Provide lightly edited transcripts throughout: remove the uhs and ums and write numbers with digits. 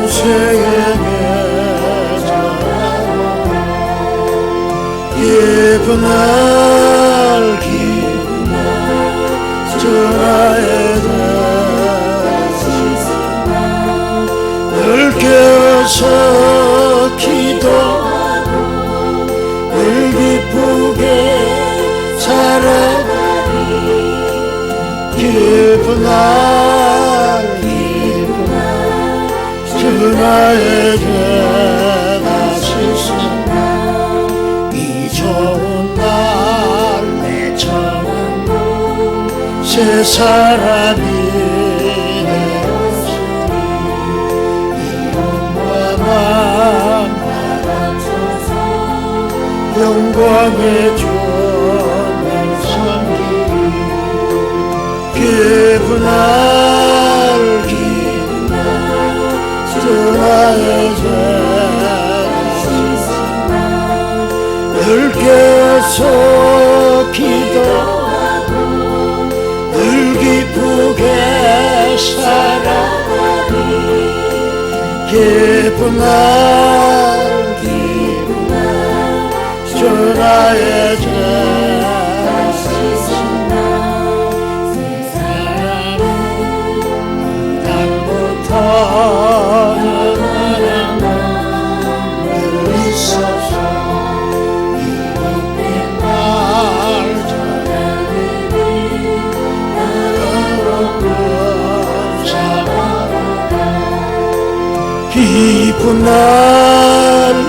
인생에게 기쁜 날 전하에 늘 깨어서 기도하고 늘 기쁘게 살아가리 기쁜 날 전하에게 나시신다 이 좋은 날 내 전하고 새 사람이 되었으니 이 몸과 마음 알아줘서 영광의 주님을 섬기리 기쁜 날 전하에게 늘 깨어서 기도하고 늘 기쁘게 살아가리 기쁜 날 전하에게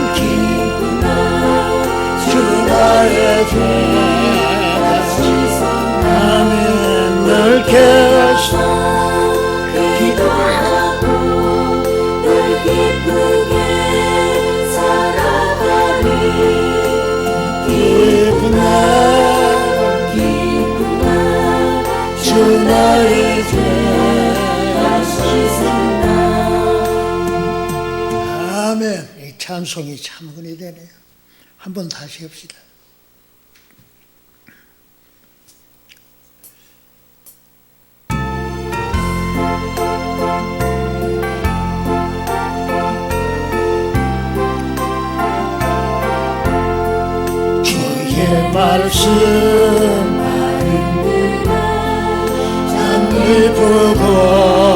기쁜 날 전하에게 아멘 늘 깨어서 기도하고 늘 기쁘게 살아가리 기쁜 날 전하에게 아멘. 이 찬송이 참 은혜되네요. 한번 다시 합시다. 주의 말씀 참 기쁘고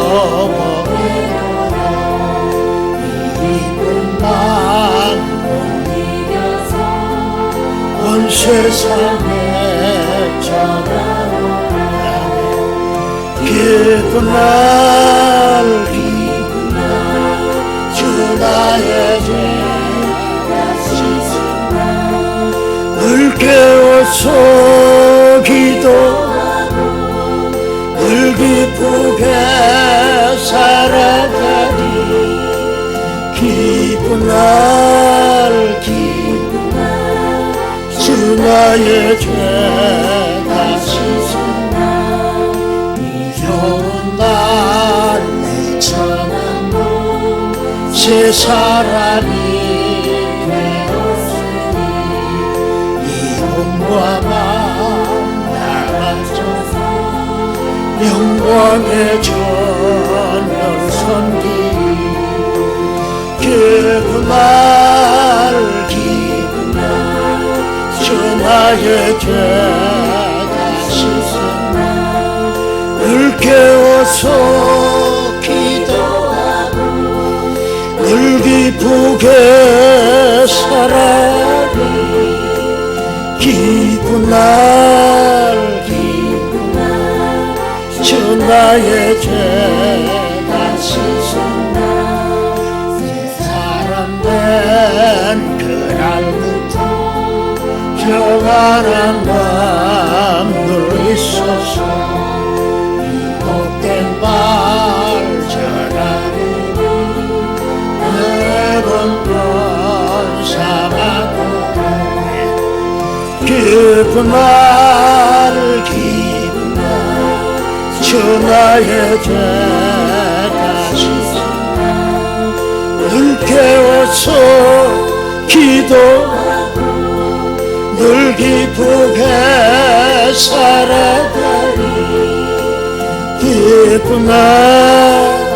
온 세상에 전하오라 기쁜 날 전하에게 늘 깨어서 기도하고 늘 기쁘게 살아가리 기쁜 날 나의 죄가 씻은다 이 좋은 날 내 전하고 새 사람이 되었으니 이 몸과 마음 나가줘서 영광의 전을 섬기리 기쁜 날 전하의 죄가 씻었나 늘 깨어서 기도하고 늘 기쁘게 살아가리 기쁜 날 전하의 죄가 씻었나 사람된 그날부터 평안한 마음 늘 있어서 이 복된 말 전하리니 매번 권사하고 기쁜 날 전하의 죄가 씻었나 늘 깨워서 기도하고 늘 기쁘게 살아가리 기쁜 날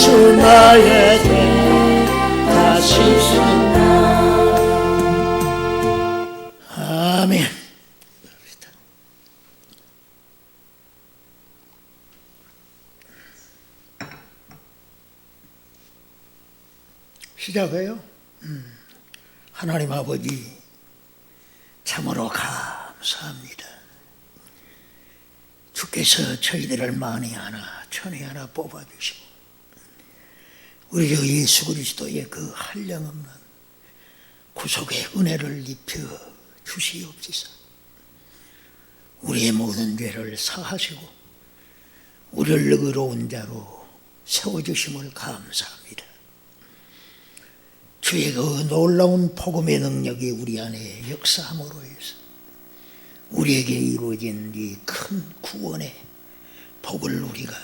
예수 나의 죄 다 씻었나. 아멘. 시작해요. 하나님 아버지 참으로 감사합니다. 주께서 저희들을 만에 하나 천에 하나 뽑아주시고 우리 주 예수 그리스도의 그 한량없는 구속의 은혜를 입혀 주시옵소서. 우리의 모든 죄를 사하시고 우리를 의로운 자로 세워주심을 감사합니다. 주의 그 놀라운 복음의 능력이 우리 안에 역사함으로 해서 우리에게 이루어진 이 큰 구원의 복을 우리가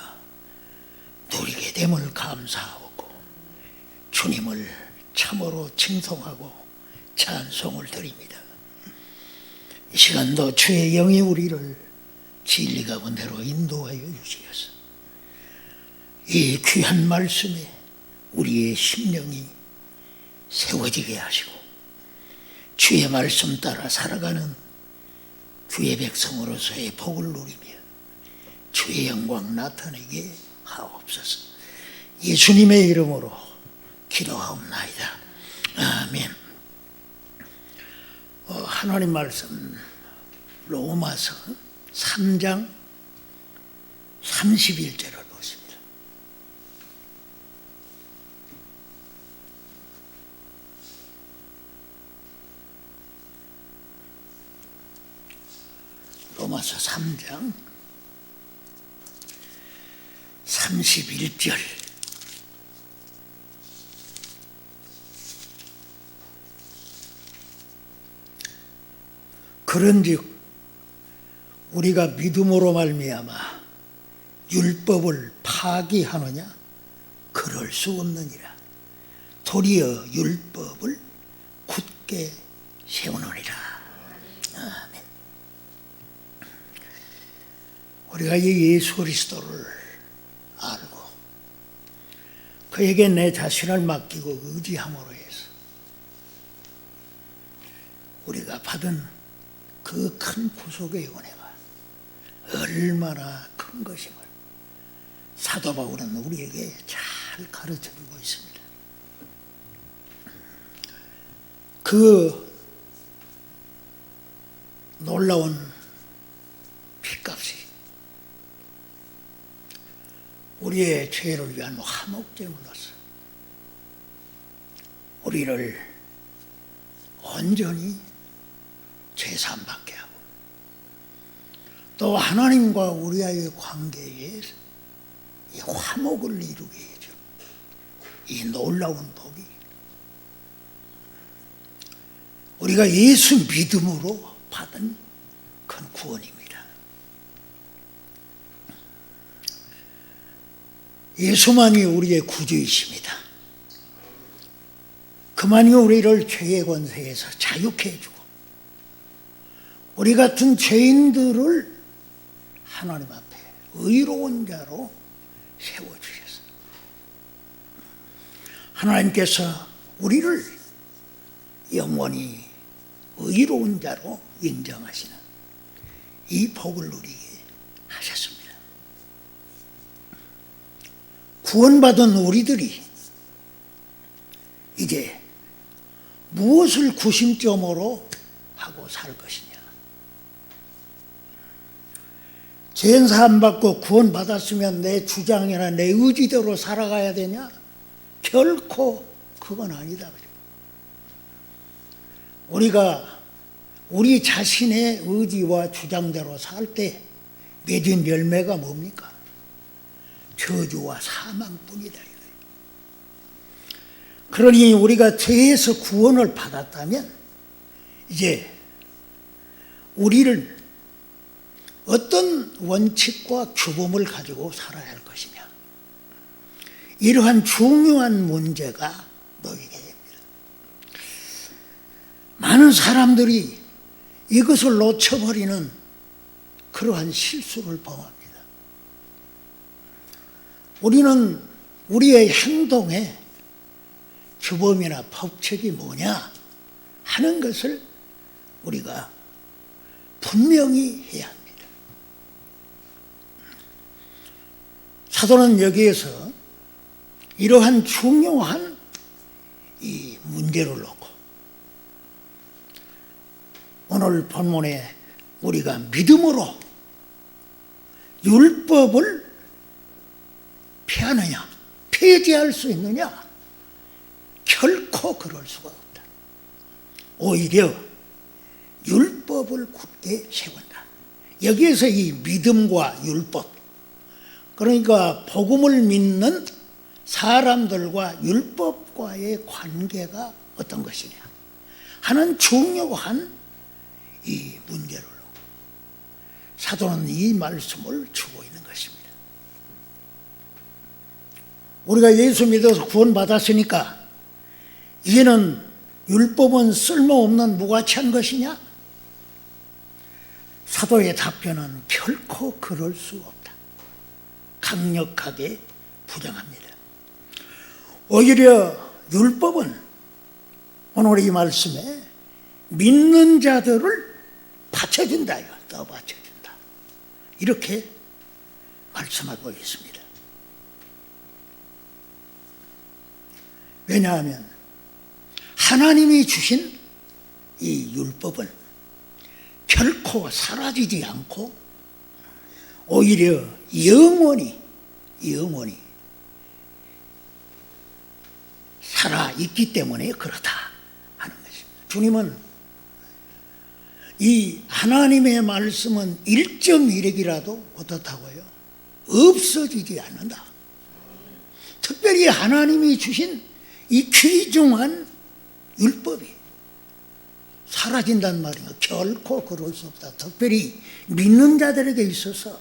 누리게 됨을 감사하고 주님을 참으로 칭송하고 찬송을 드립니다. 이 시간도 주의 영이 우리를 진리 가운데로 인도하여 주시옵소서. 이 귀한 말씀에 우리의 심령이 세워지게 하시고 주의 말씀 따라 살아가는 주의 백성으로서의 복을 누리며 주의 영광 나타내게 하옵소서. 예수님의 이름으로 기도하옵나이다. 아멘. 하나님 말씀 로마서 3장 31절을 보십니다. 로마서 3장 31절. 그런즉 우리가 믿음으로 말미암아 율법을 파기하느냐? 그럴 수 없느니라. 도리어 율법을 굳게 세우느니라. 아멘. 우리가 이 예수 그리스도를 알고 그에게 내 자신을 맡기고 의지함으로 해서 우리가 받은 그 큰 구속의 은혜가 얼마나 큰 것임을 사도 바울은 우리에게 잘 가르쳐주고 있습니다. 그 놀라운 피값이 우리의 죄를 위한 화목제물로서 우리를 온전히 죄사함받게 하고 또 하나님과 우리와의 관계에 이 화목을 이루게 해줘. 이 놀라운 복이 우리가 예수 믿음으로 받은 큰 구원입니다. 예수만이 우리의 구주이십니다. 그만이 우리를 죄의 권세에서 자유케 해주고 우리 같은 죄인들을 하나님 앞에 의로운 자로 세워주셨어요. 하나님께서 우리를 영원히 의로운 자로 인정하시는 이 복을 누리게 하셨습니다. 구원받은 우리들이 이제 무엇을 구심점으로 하고 살 것이냐? 죄 사함 받고 구원받았으면 내 주장이나 내 의지대로 살아가야 되냐? 결코 그건 아니다. 우리가 우리 자신의 의지와 주장대로 살 때 맺은 열매가 뭡니까? 저주와 사망뿐이다. 그러니 우리가 죄에서 구원을 받았다면 이제 우리를 어떤 원칙과 규범을 가지고 살아야 할 것이냐, 이러한 중요한 문제가 놓이게 됩니다. 많은 사람들이 이것을 놓쳐버리는 그러한 실수를 범합니다. 우리는 우리의 행동에 규범이나 법칙이 뭐냐 하는 것을 우리가 분명히 해야 합니다. 사도는 여기에서 이러한 중요한 이 문제를 놓고 오늘 본문에 우리가 믿음으로 율법을 피하느냐, 폐지할 수 있느냐? 결코 그럴 수가 없다. 오히려 율법을 굳게 세운다. 여기에서 이 믿음과 율법, 그러니까 복음을 믿는 사람들과 율법과의 관계가 어떤 것이냐 하는 중요한 이 문제를 사도는 이 말씀을 주고 있는 것입니다. 우리가 예수 믿어서 구원받았으니까 이제는 율법은 쓸모없는 무가치한 것이냐? 사도의 답변은 결코 그럴 수 없다. 강력하게 부정합니다. 오히려 율법은 오늘 이 말씀에 믿는 자들을 받쳐준다요. 더 받쳐준다. 이렇게 말씀하고 있습니다. 왜냐하면 하나님이 주신 이 율법은 결코 사라지지 않고 오히려 영원히 살아있기 때문에 그렇다 하는 것입니다. 주님은 이 하나님의 말씀은 1.1핵이라도 어떻다고요? 없어지지 않는다. 특별히 하나님이 주신 이 귀중한 율법이 사라진단 말이에요. 결코 그럴 수 없다. 특별히 믿는 자들에게 있어서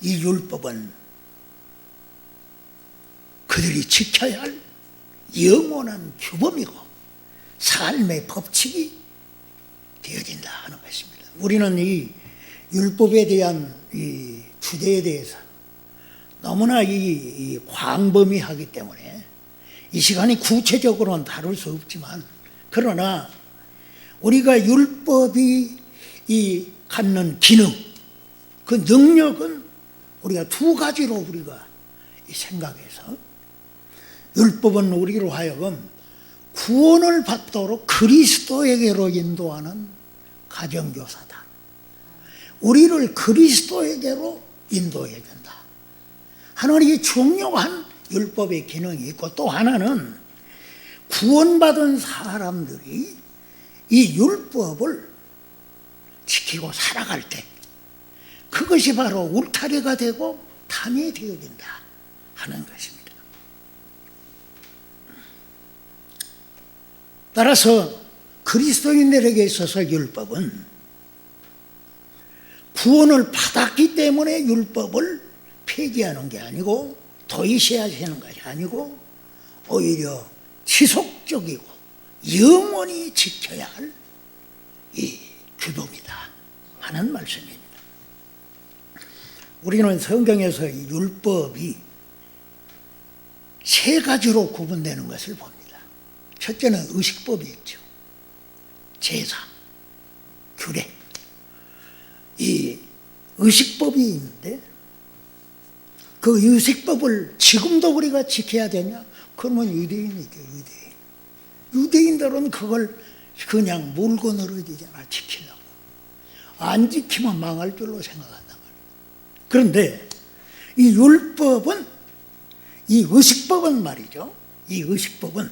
이 율법은 그들이 지켜야 할 영원한 규범이고 삶의 법칙이 되어진다 하는 것입니다. 우리는 이 율법에 대한 이 주제에 대해서 너무나 이 광범위하기 때문에 이 시간이 구체적으로는 다룰 수 없지만, 그러나 우리가 율법이 이 갖는 기능, 그 능력은 우리가 두 가지로 우리가 생각해서, 율법은 우리로 하여금 구원을 받도록 그리스도에게로 인도하는 가정교사다. 우리를 그리스도에게로 인도해야 된다. 하나님의 중요한 율법의 기능이 있고, 또 하나는 구원받은 사람들이 이 율법을 지키고 살아갈 때 그것이 바로 울타리가 되고 담이 되어진다 하는 것입니다. 따라서 그리스도인들에게 있어서 율법은 구원을 받았기 때문에 율법을 폐기하는 게 아니고 도의시하시는 것이 아니고 오히려 지속적이고 영원히 지켜야 할 이 규범이다 하는 말씀입니다. 우리는 성경에서 이 율법이 세 가지로 구분되는 것을 봅니다. 첫째는 의식법이 있죠. 제사, 규례. 이 의식법이 있는데 그 의식법을 지금도 우리가 지켜야 되냐? 그러면 유대인이죠, 유대인. 유대인들은 그걸 그냥 물고 늘어지잖아, 지키려고. 안 지키면 망할 줄로 생각한단 말이에요. 그런데 이 율법은, 이 의식법은 말이죠. 이 의식법은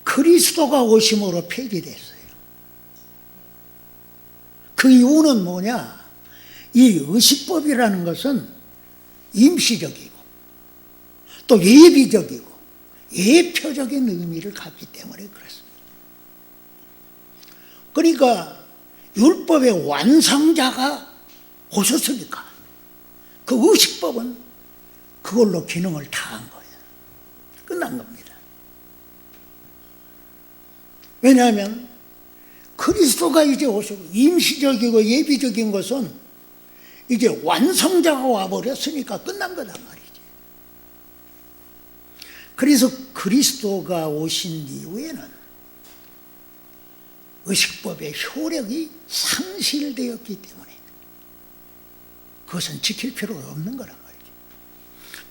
그리스도가 오심으로 폐지됐어요. 그 이유는 뭐냐? 이 의식법이라는 것은 임시적이고 또 예비적이고 예표적인 의미를 갖기 때문에 그렇습니다. 그러니까 율법의 완성자가 오셨으니까 그 의식법은 그걸로 기능을 다한 거예요. 끝난 겁니다. 왜냐하면 그리스도가 이제 오시고 임시적이고 예비적인 것은 이제 완성자가 와버렸으니까 끝난 거단 말이지. 그래서 그리스도가 오신 이후에는 의식법의 효력이 상실되었기 때문에 그것은 지킬 필요가 없는 거란 말이죠.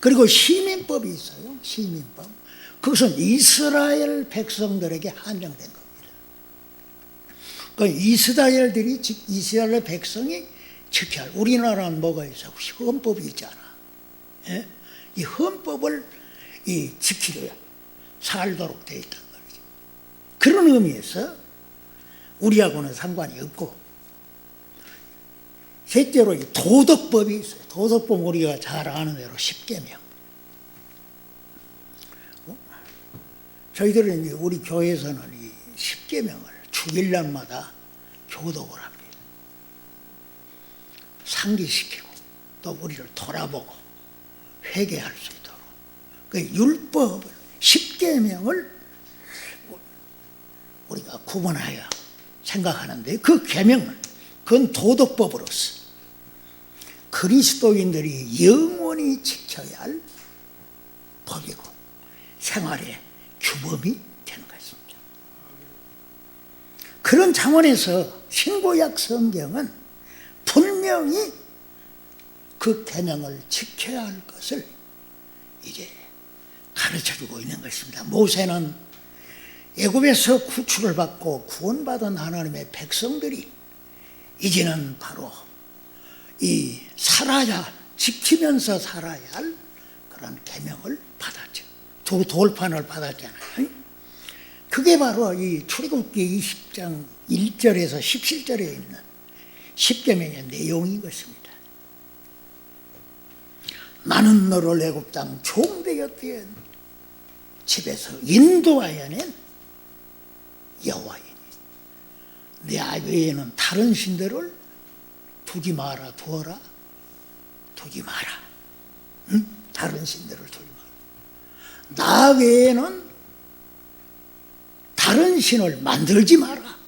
그리고 시민법이 있어요. 시민법. 그것은 이스라엘 백성들에게 한정된 겁니다. 그 이스라엘 백성이 지켜야 할, 우리나라는 뭐가 있어? 헌법이 있잖아. 예? 이 헌법을 지키려야 살도록 되어 있단 말이죠. 그런 의미에서 우리하고는 상관이 없고, 셋째로 이 도덕법이 있어요. 도덕법 우리가 잘 아는 대로 십계명. 저희들은 우리 교회에서는 이 십계명을 주일날마다 교독을 합니다. 상기시키고 또 우리를 돌아보고 회개할 수 있도록 그 율법을, 십계명을 우리가 구분하여 생각하는데, 그 계명은 그건 도덕법으로서 그리스도인들이 영원히 지켜야 할 법이고 생활의 규범이 되는 것입니다. 그런 차원에서 신구약 성경은 분명히 그 계명을 지켜야 할 것을 이제 가르쳐주고 있는 것입니다. 모세는 애굽에서 구출을 받고 구원받은 하나님의 백성들이 이제는 바로 이 지키면서 살아야 할 그런 계명을 받았죠. 두 돌판을 받았잖아요. 그게 바로 이 출애굽기 20장 1절에서 17절에 있는 십계명의 내용인 것입니다. 나는 너를 애굽 땅 종되었던 집에서 인도하여 낸 여호와이니 내 외에는 다른 신들을 두지 마라. 두어라. 두지 마라. 응? 다른 신들을 두지 마라. 나 외에는 다른 신을 만들지 마라.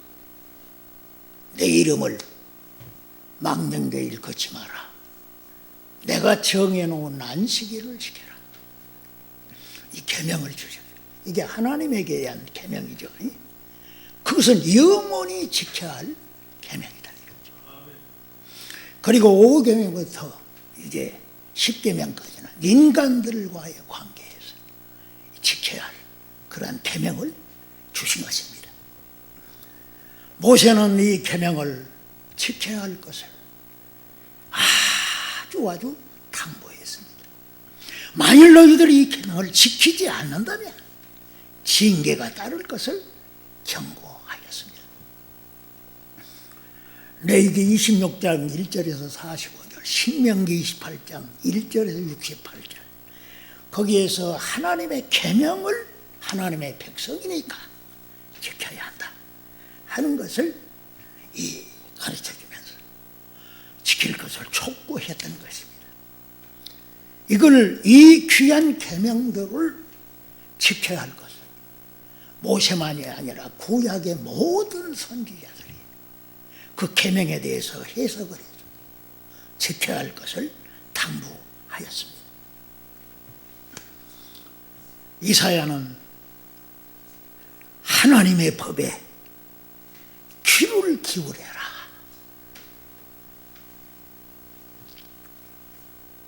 내 이름을 망명되이 일컫지 마라. 내가 정해놓은 안식일을 지켜라. 이 계명을 주셔요. 이게 하나님에게 대한 계명이죠. 그것은 영원히 지켜야 할 계명이다. 그리고 5계명부터 이제 10계명까지는 인간들과의 관계에서 지켜야 할 그러한 계명을 주신 것입니다. 모세는 이 계명을 지켜야 할 것을 아주 당부했습니다. 만일 너희들이 이 계명을 지키지 않는다면 징계가 따를 것을 경고하였습니다. 레위기 26장 1절에서 45절, 신명기 28장 1절에서 68절, 거기에서 하나님의 계명을 하나님의 백성이니까 지켜야 한다 하는 것을 가르쳐주면서 지킬 것을 촉구했던 것입니다. 이 귀한 계명들을 지켜야 할 것을 모세만이 아니라 구약의 모든 선지자들이 그 계명에 대해서 해석을 해서 지켜야 할 것을 당부하였습니다. 이사야는 하나님의 법에 귀를 기울여라,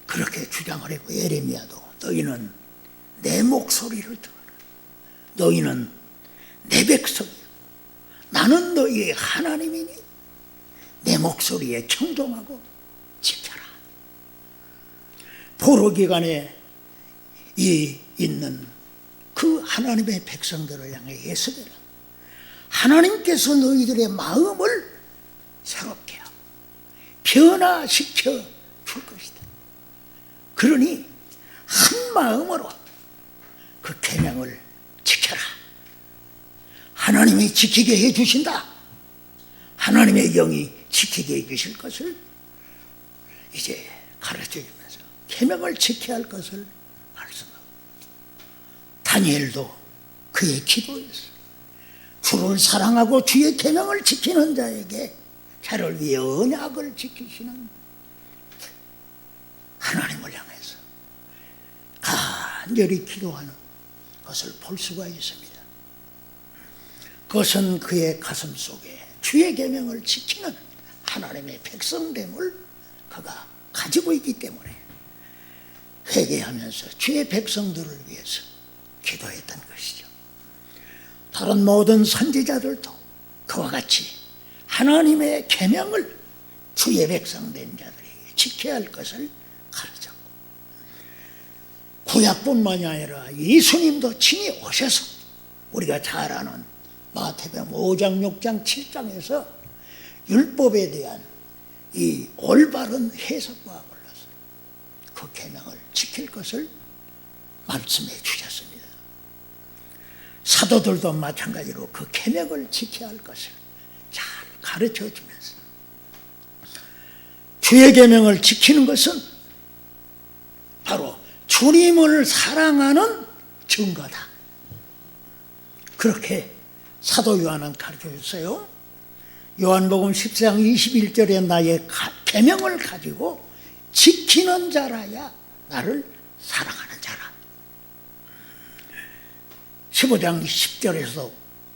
그렇게 주장을 했고, 예레미야도 너희는 내 목소리를 들어라. 너희는 내 백성이요, 나는 너희의 하나님이니 내 목소리에 청종하고 지켜라. 포로 기간에 있는 그 하나님의 백성들을 향해 예수께는 하나님께서 너희들의 마음을 새롭게 하고 변화시켜 줄 것이다. 그러니 한 마음으로 그 계명을 지켜라. 하나님이 지키게 해 주신다. 하나님의 영이 지키게 해 주실 것을 이제 가르쳐 주면서 계명을 지켜야 할 것을 말씀하고, 다니엘도 그의 기도였어요. 주를 사랑하고 주의 계명을 지키는 자에게 저를 위해 언약을 지키시는 하나님을 향해서 간절히 기도하는 그것을 볼 수가 있습니다. 그것은 그의 가슴 속에 주의 계명을 지키는 하나님의 백성됨을 그가 가지고 있기 때문에 회개하면서 주의 백성들을 위해서 기도했던 것이죠. 다른 모든 선지자들도 그와 같이 하나님의 계명을 주의 백성된 자들에게 지켜야 할 것을 가르쳤고, 구약뿐만이 아니라 예수님도 친히 오셔서 우리가 잘 아는 마태복음 5장, 6장, 7장에서 율법에 대한 이 올바른 해석과 아울러서 그 계명을 지킬 것을 말씀해 주셨습니다. 사도들도 마찬가지로 그 계명을 지켜야 할 것을 잘 가르쳐 주면서 주의 계명을 지키는 것은 바로 주님을 사랑하는 증거다. 그렇게 사도 요한은 가르쳐 줬어요. 요한복음 10장 21절에 나의 계명을 가지고 지키는 자라야 나를 사랑하는 자라. 15장 10절에서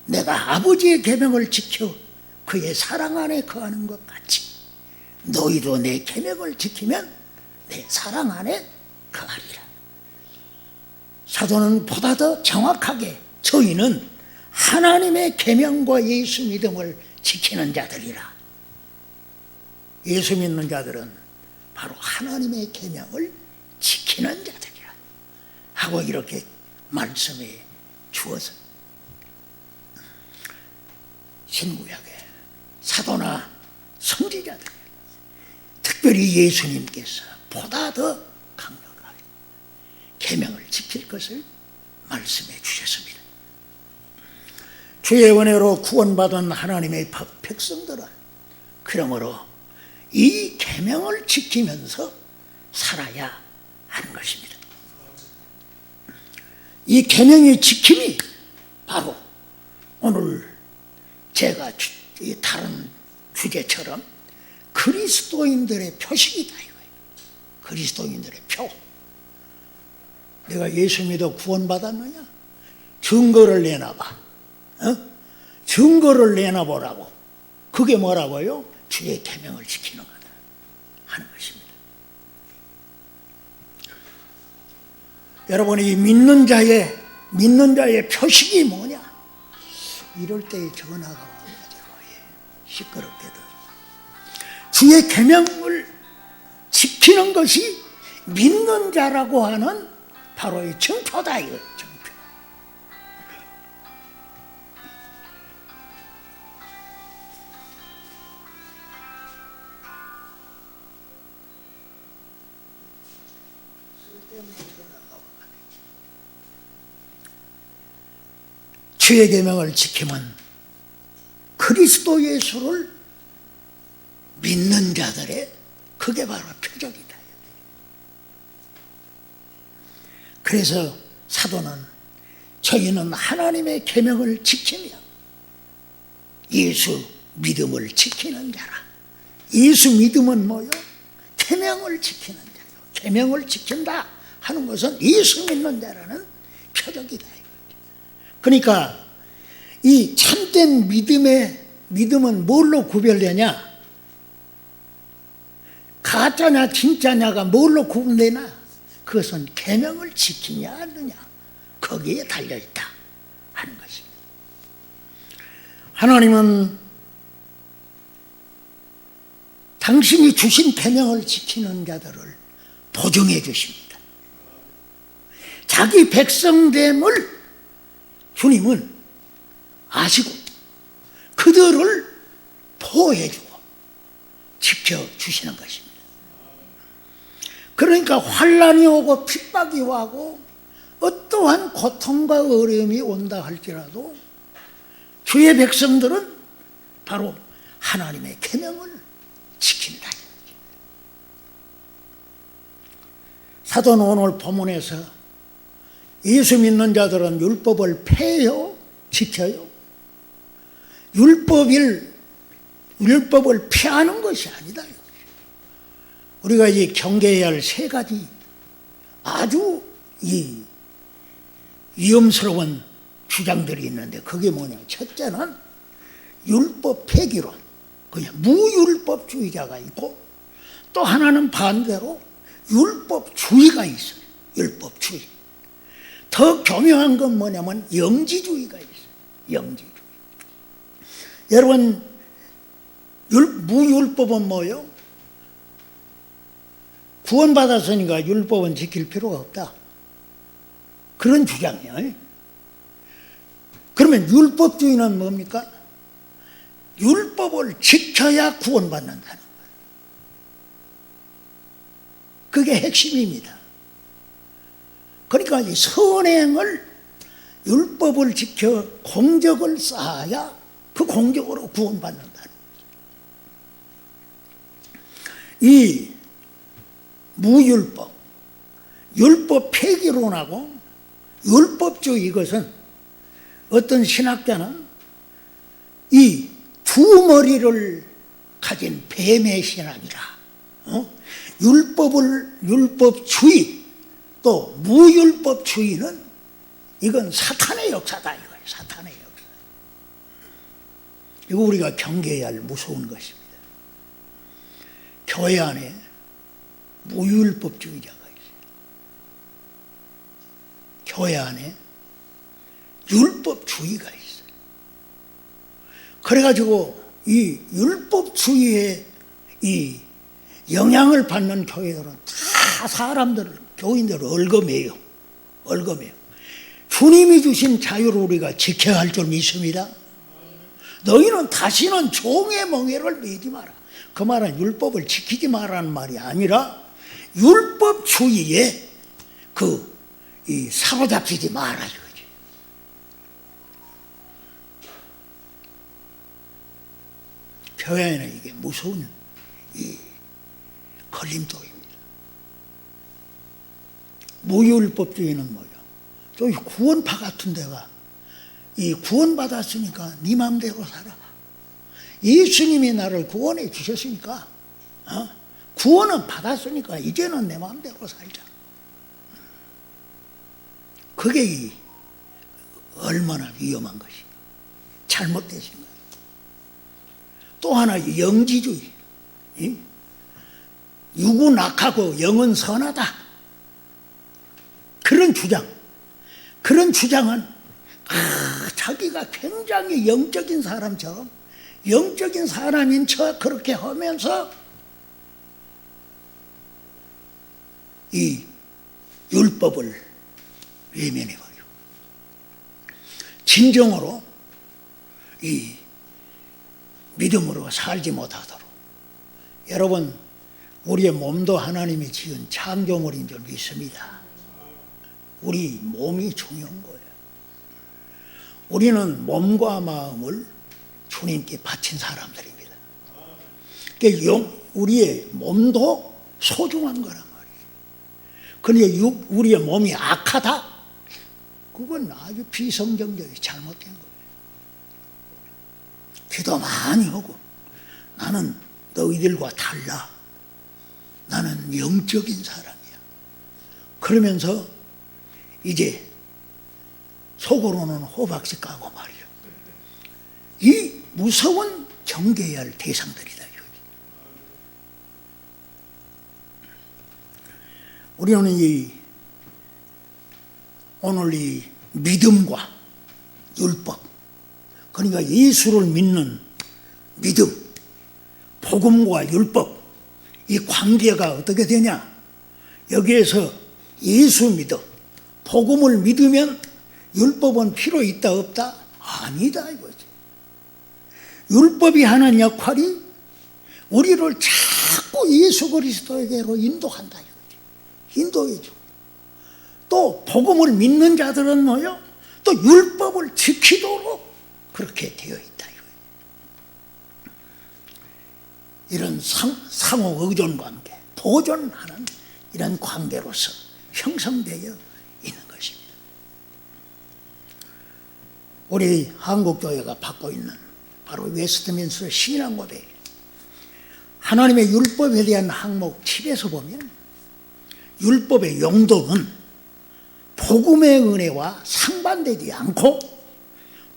내가 아버지의 계명을 지켜 그의 사랑 안에 거하는 것 같이 너희도 내 계명을 지키면 내 사랑 안에 거하리라. 사도는 보다 더 정확하게 저희는 하나님의 계명과 예수 믿음을 지키는 자들이라. 예수 믿는 자들은 바로 하나님의 계명을 지키는 자들이라 하고 이렇게 말씀해 주어서 신구약에 사도나 선지자들, 특별히 예수님께서 보다 더 강력하게 계명을 지킬 것을 말씀해 주셨습니다. 주의 은혜로 구원받은 하나님의 백성들은 그러므로 이 계명을 지키면서 살아야 하는 것입니다. 이 계명의 지킴이 바로 오늘 제가 다른 주제처럼 그리스도인들의 표식이다 이거예요. 그리스도인들의 표. 내가 예수 믿어 구원받았느냐? 증거를 내놔봐. 증거를 내놔보라고. 그게 뭐라고요? 주의 계명을 지키는 거다 하는 것입니다. 여러분이 믿는 자의 표식이 뭐냐? 이럴 때 전화가 와가지고 시끄럽게도 주의 계명을 지키는 것이 믿는 자라고 하는 바로 이 증표다 이거 증표. 주의 계명을 지키면 그리스도 예수를 믿는 자들의 그게 바로 표적이다. 그래서 사도는 저희는 하나님의 계명을 지키며 예수 믿음을 지키는 자라. 예수 믿음은 뭐요? 계명을 지키는 자요. 계명을 지킨다 하는 것은 예수 믿는 자라는 표적이다. 그러니까 이 참된 믿음은 뭘로 구별되냐? 가짜냐 진짜냐가 뭘로 구분되나? 그것은 계명을 지키냐 아니냐 거기에 달려있다 하는 것입니다. 하나님은 당신이 주신 계명을 지키는 자들을 보증해 주십니다. 자기 백성됨을 주님은 아시고 그들을 보호해주고 지켜주시는 것입니다. 그러니까 환난이 오고 핍박이 오고 어떠한 고통과 어려움이 온다 할지라도 주의 백성들은 바로 하나님의 계명을 지킨다. 사도는 오늘 본문에서 예수 믿는 자들은 율법을 폐해요? 지켜요? 율법을 피하는 것이 아니다. 우리가 이 경계해야 할 세 가지 아주 이 위험스러운 주장들이 있는데 그게 뭐냐. 첫째는 율법 폐기론, 그냥 무율법주의자가 있고, 또 하나는 반대로 율법주의가 있어요. 율법주의. 더 교묘한 건 뭐냐면 영지주의가 있어요. 영지주의. 여러분, 무율법은 뭐예요? 구원받았으니까 율법은 지킬 필요가 없다. 그런 주장이에요. 그러면 율법주의는 뭡니까? 율법을 지켜야 구원받는다는 거예요. 그게 핵심입니다. 그러니까 이 선행을, 율법을 지켜 공적을 쌓아야 그 공적으로 구원받는다는 거죠. 이 무율법, 율법 폐기론하고 율법주의, 이것은 어떤 신학자는 이 두 머리를 가진 뱀의 신학이라, 율법주의 또 무율법주의는 이건 사탄의 역사다 이거예요. 사탄의 역사. 이거 우리가 경계해야 할 무서운 것입니다. 교회 안에 무율법주의자가 있어요. 교회 안에 율법주의가 있어요. 그래가지고 이 율법주의에 이 영향을 받는 교회들은 다 사람들을, 교인들을 얽어매요. 얽어매요. 주님이 주신 자유를 우리가 지켜야 할 줄 믿습니다. 너희는 다시는 종의 멍에를 매지 마라. 그 말은 율법을 지키지 마라는 말이 아니라 율법주의에 사로잡히지 마라 이거지. 교회에는 이게 무서운 이 걸림돌입니다. 무율법주의는 뭐예요? 저기 구원파 같은 데가 이 구원받았으니까 네 마음대로 살아. 예수님이 나를 구원해 주셨으니까, 구원은 받았으니까 이제는 내 마음대로 살자. 그게 얼마나 위험한 것이고 잘못되신 거예요. 또 하나 영지주의, 육은 악하고 영은 선하다. 그런 주장은 자기가 굉장히 영적인 사람처럼, 영적인 사람인 척 그렇게 하면서 이 율법을 외면해버리고 진정으로 이 믿음으로 살지 못하도록. 여러분, 우리의 몸도 하나님이 지은 창조물인 줄 믿습니다. 우리 몸이 중요한 거예요. 우리는 몸과 마음을 주님께 바친 사람들입니다. 그러니까 우리의 몸도 소중한 거란 말이에요. 그런데 우리의 몸이 악하다? 그건 아주 비성경적이 잘못된 거예요. 기도 많이 하고 나는 너희들과 달라. 나는 영적인 사람이야. 그러면서 이제 속으로는 호박씨 까고 말이야. 이 무서운 경계해야 할 대상들이다. 우리는 오늘 이 믿음과 율법, 그러니까 예수를 믿는 믿음, 복음과 율법, 이 관계가 어떻게 되냐? 여기에서 예수 믿어, 복음을 믿으면 율법은 필요 있다 없다? 아니다 이거지. 율법이 하는 역할이 우리를 자꾸 예수 그리스도에게로 인도한다 이거지. 인도해줘. 또 복음을 믿는 자들은 뭐요? 또 율법을 지키도록 그렇게 되어 있다 이거예요. 이런 상호 의존 관계, 보존하는 이런 관계로서 형성되어 있는 것입니다. 우리 한국교회가 받고 있는 바로 웨스트민스터 신앙고백, 하나님의 율법에 대한 항목 7에서 보면 율법의 용도는 복음의 은혜와 상반되지 않고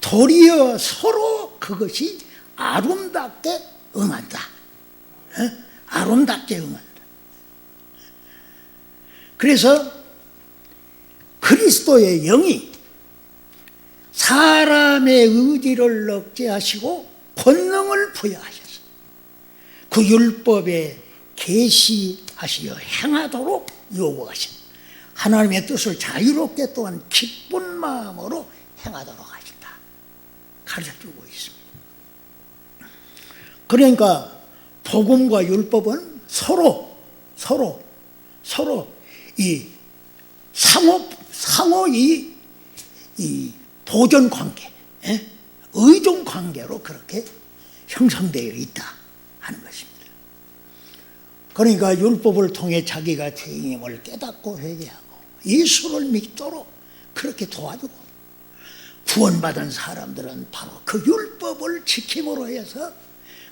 도리어 서로 그것이 아름답게 응한다. 아름답게 응한다. 그래서 그리스도의 영이 사람의 의지를 억제하시고 권능을 부여하셔서 그 율법에 계시하시어 행하도록 요구하신 하나님의 뜻을 자유롭게 또한 기쁜 마음으로 행하도록 하신다. 가르쳐주고 있습니다. 그러니까 복음과 율법은 서로 이 상호 이 보존 관계, 의존 관계로 그렇게 형성되어 있다 하는 것입니다. 그러니까 율법을 통해 자기가 죄인임을 깨닫고 회개하고 예수를 믿도록 그렇게 도와주고, 구원받은 사람들은 바로 그 율법을 지킴으로 해서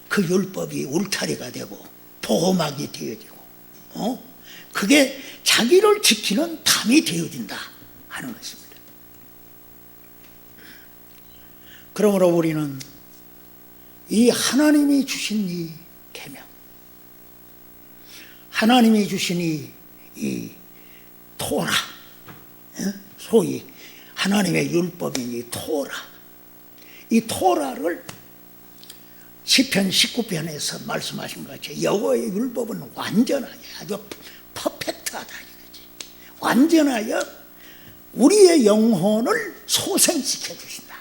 그 율법이 울타리가 되고 보호막이 되어지고 그게 자기를 지키는 담이 되어진다 하는 것입니다. 그러므로 우리는 이 하나님이 주신 이 계명, 하나님이 주신 이 토라, 소위 하나님의 율법인 이 토라, 이 토라를 시편 19편에서 말씀하신 것 같이 여호와의 율법은 완전하게 아주 퍼펙트하다 이거지. 완전하여 우리의 영혼을 소생시켜 주신다.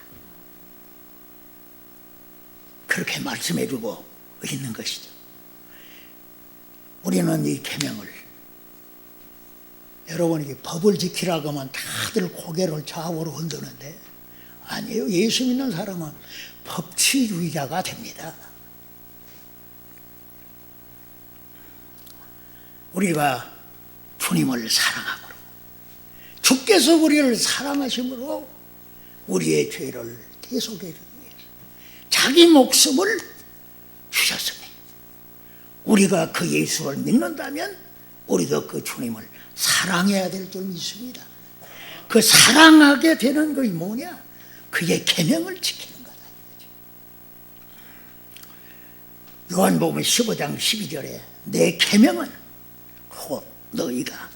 그렇게 말씀해 주고 있는 것이죠. 우리는 이 계명을, 여러분이 법을 지키라고 하면 다들 고개를 좌우로 흔드는데 아니에요. 예수 믿는 사람은 법치주의자가 됩니다. 우리가 주님을 사랑함으로, 주께서 우리를 사랑하심으로 우리의 죄를 대속해 주기 위해서 자기 목숨을 주셨으니 우리가 그 예수를 믿는다면 우리도 그 주님을 사랑해야 될 줄 믿습니다. 그 사랑하게 되는 것이 뭐냐? 그의 계명을 지키는 거다. 요한복음 15장 12절에 내 계명은 곧 너희가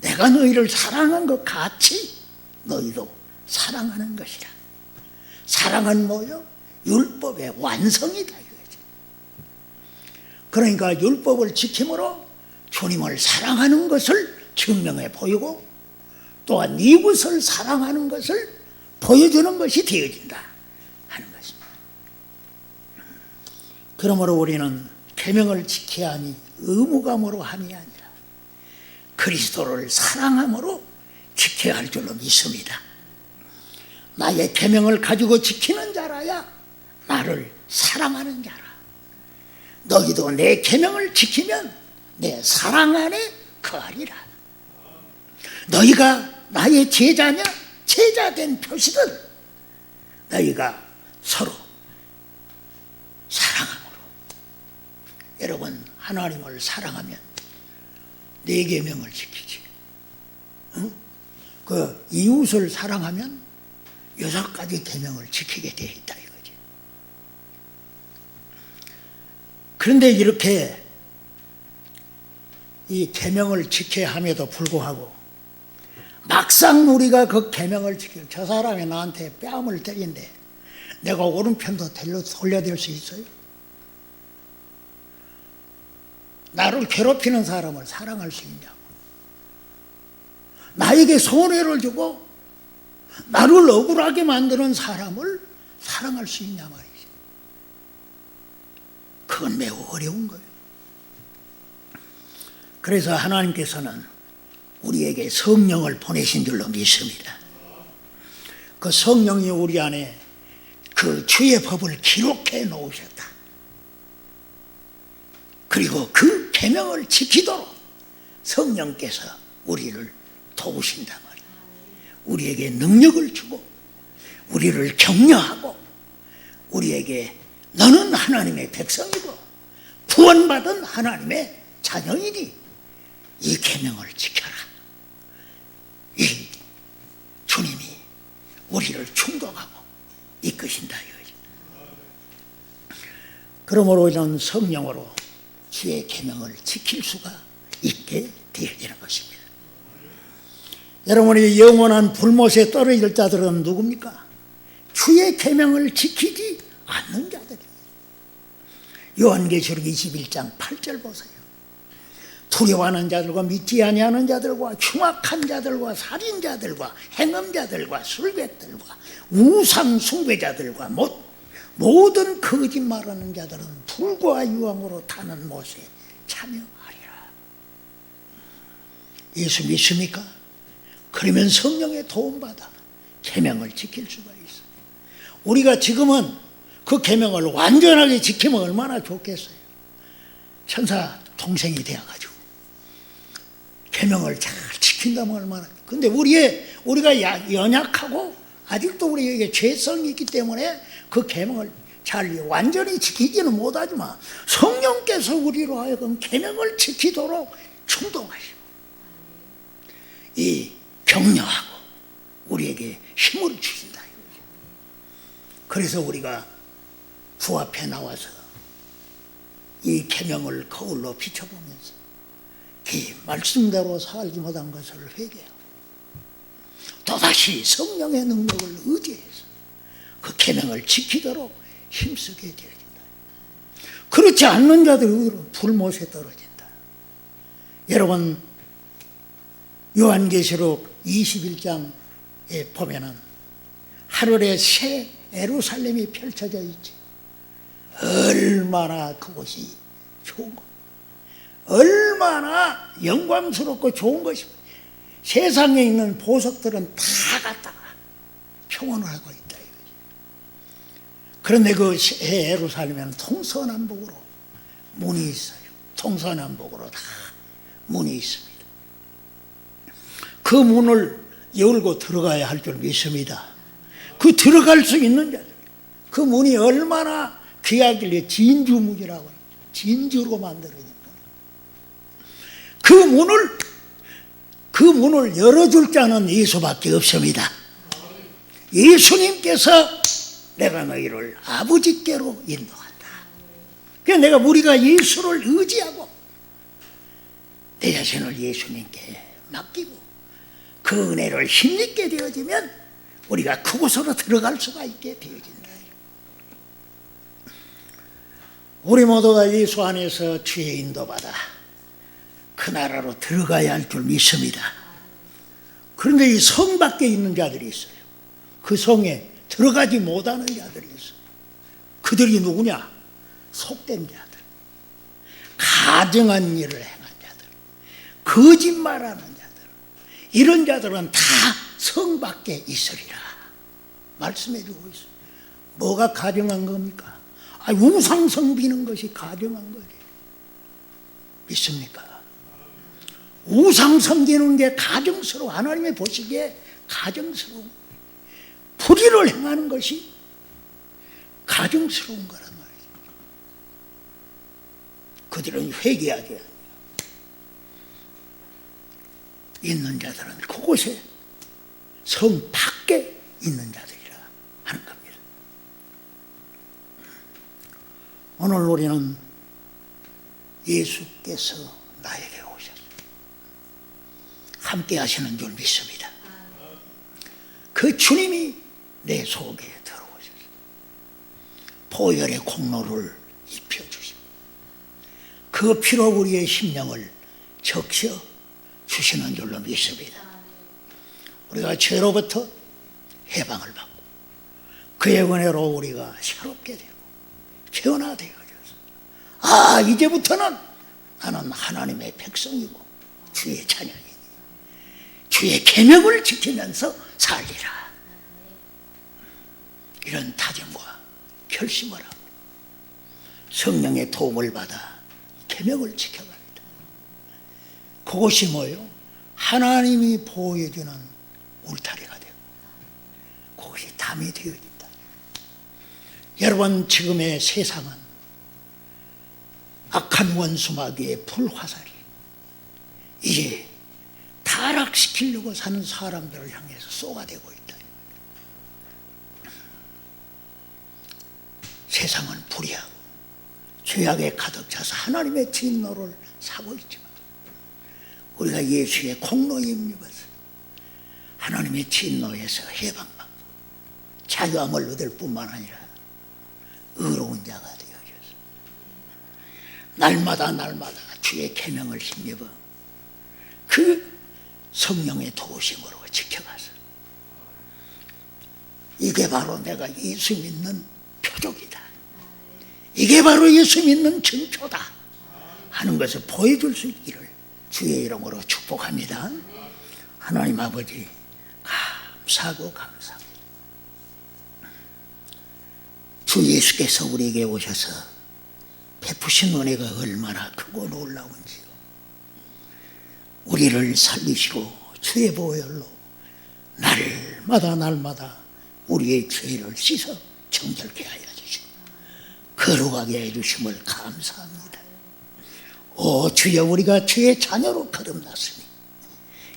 내가 너희를 사랑한 것 같이 너희도 사랑하는 것이라. 사랑은 뭐요? 율법의 완성이다 이거지. 그러니까 율법을 지킴으로 주님을 사랑하는 것을 증명해 보이고 또한 이웃을 사랑하는 것을 보여주는 것이 되어진다 하는 것입니다. 그러므로 우리는 계명을 지켜야 하니 의무감으로 함이 아니라 그리스도를 사랑함으로 지켜야 할 줄로 믿습니다. 나의 계명을 가지고 지키는 자라야 나를 사랑하는 자라. 너희도 내 계명을 지키면 내 사랑 안에 거하리라. 너희가 나의 제자냐? 제자된 표시는 너희가 서로 사랑함으로. 여러분, 하나님을 사랑하면 네 계명을 지키지. 그 이웃을 사랑하면 6가지 계명을 지키게 되어 있다 이거지. 그런데 이렇게 이 계명을 지켜야 함에도 불구하고 막상 우리가 그 계명을 지키고 저 사람이 나한테 뺨을 때린데 내가 오른편도 돌려댈 수 있어요? 나를 괴롭히는 사람을 사랑할 수 있냐고. 나에게 손해를 주고 나를 억울하게 만드는 사람을 사랑할 수 있냐 말이지. 그건 매우 어려운 거예요. 그래서 하나님께서는 우리에게 성령을 보내신 줄로 믿습니다. 그 성령이 우리 안에 그 주의 법을 기록해 놓으셨다. 그리고 그 계명을 지키도록 성령께서 우리를 도우신단 말이에요. 우리에게 능력을 주고 우리를 격려하고 우리에게 너는 하나님의 백성이고 구원받은 하나님의 자녀이니 이 계명을 지켜라. 이 우리를 충동하고 이끄신다 이거죠. 그러므로 이런 성령으로 주의 계명을 지킬 수가 있게 되어지는 것입니다. 여러분이 영원한 불못에 떨어질 자들은 누굽니까? 주의 계명을 지키지 않는 자들이에요. 요한계시록 21장 8절 보세요. 두려워하는 자들과 믿지 아니하는 자들과 흉악한 자들과 살인자들과 행음자들과 술객들과 우상 숭배자들과 모든 거짓말하는 자들은 불과 유황으로 타는 못에 참여하리라. 예수 믿습니까? 그러면 성령의 도움받아 계명을 지킬 수가 있어요. 우리가 지금은 그 계명을 완전하게 지키면 얼마나 좋겠어요. 천사 동생이 되어가지고 계명을 잘 지킨다면 얼마나. 근데 우리가 연약하고 아직도 우리에게 죄성이 있기 때문에 그 계명을 잘 완전히 지키지는 못하지만 성령께서 우리로 하여금 계명을 지키도록 충동하시고 이 격려하고 우리에게 힘을 주신다. 그래서 우리가 주 앞에 나와서 이 계명을 거울로 비춰보면서 그 말씀대로 살지 못한 것을 회개하고 또다시 성령의 능력을 의지해서 그 계명을 지키도록 힘쓰게 되어진다. 그렇지 않는 자들은 불못에 떨어진다. 여러분 요한계시록 21장에 보면은 하늘에 새 예루살렘이 펼쳐져 있지. 얼마나 그곳이 좋은 것, 얼마나 영광스럽고 좋은 것입니다. 세상에 있는 보석들은 다 갖다가 평온을 하고 있다 이거지. 그런데 그 예루살렘에는 동서남북으로 문이 있어요. 동서남북으로 다 문이 있습니다. 그 문을 열고 들어가야 할 줄 믿습니다. 그 들어갈 수 있는 자들, 그 문이 얼마나 귀하길래 진주문이라고 진주로 만들어진 거예요. 그 문을 열어줄 자는 예수밖에 없습니다. 예수님께서 내가 너희를 아버지께로 인도한다. 그래서 우리가 예수를 의지하고 내 자신을 예수님께 맡기고 그 은혜를 힘입게 되어지면 우리가 그곳으로 들어갈 수가 있게 되어진다. 우리 모두가 예수 안에서 주의 인도받아 그 나라로 들어가야 할 줄 믿습니다. 그런데 이 성 밖에 있는 자들이 있어요. 그 성에 들어가지 못하는 자들이 있어요. 그들이 누구냐? 속된 자들, 가증한 일을 행한 자들, 거짓말하는 자들, 이런 자들은 다 성 밖에 있으리라 말씀해 주고 있어요. 뭐가 가증한 겁니까? 우상성 비는 것이 가증한 거지. 믿습니까? 우상 섬기는 게 가증스러워. 하나님이 보시기에 가증스러운 거예요. 불의를 행하는 것이 가증스러운 거란 말이에요. 그들은 회개하게 있는 자들은 그곳에 성 밖에 있는 자들이라 하는 겁니다. 오늘 우리는 예수께서 나에게 오셨습니다. 함께 하시는 줄 믿습니다. 그 주님이 내 속에 들어오셨습니다. 보혈의 공로를 입혀주시고 그 피로 우리의 심령을 적셔 주시는 줄로 믿습니다. 우리가 죄로부터 해방을 받고 그의 은혜로 우리가 새롭게 되고 변화되어졌습니다. 이제부터는 나는 하나님의 백성이고 주의 자녀이니 주의 계명을 지키면서 살리라. 이런 다짐과 결심을 하고 성령의 도움을 받아 계명을 지켜갑니다. 그것이 뭐예요? 하나님이 보호해주는 울타리가 되고 그것이 담이 되어진다. 여러분, 지금의 세상은 악한 원수마귀의 불화살이 이제 타락시키려고 사는 사람들을 향해서 쏘아대고 있다. 세상은 불의하고 죄악에 가득 차서 하나님의 진노를 사고 있지만 우리가 예수의 공로에 힘입어서 하나님의 진노에서 해방받고 자유함을 얻을 뿐만 아니라 의로운 자가 되어져서 날마다 주의 계명을 힘입어 그 성령의 도우심으로 지켜가서 이게 바로 내가 예수 믿는 표적이다, 이게 바로 예수 믿는 증표다 하는 것을 보여줄 수 있기를 주의 이름으로 축복합니다. 하나님 아버지 감사하고 감사합니다. 주 예수께서 우리에게 오셔서 베푸신 은혜가 얼마나 크고 놀라운지요. 우리를 살리시고 주의 보혈로 날마다 우리의 죄를 씻어 정결케 하여 주시고 거룩하게 해주심을 감사합니다. 오 주여, 우리가 주의 자녀로 거듭났으니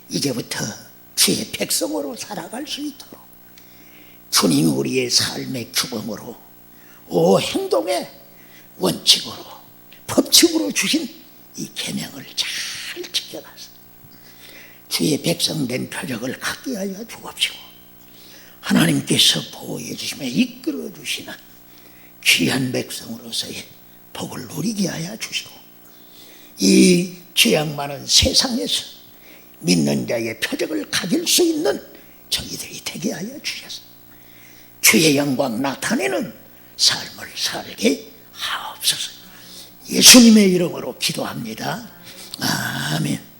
이제부터 주의 백성으로 살아갈 수 있도록 주님이 우리의 삶의 규범으로 행동의 원칙으로 법칙으로 주신 이 계명을 잘 지켜가서 주의 백성된 표적을 갖게 하여 주옵시고 하나님께서 보호해 주시며 이끌어 주시는 귀한 백성으로서의 복을 누리게 하여 주시고 이 죄악 많은 세상에서 믿는 자의 표적을 가질 수 있는 저희들이 되게 하여 주셔서 주의 영광 나타내는 삶을 살게 하옵소서. 예수님의 이름으로 기도합니다. 아멘.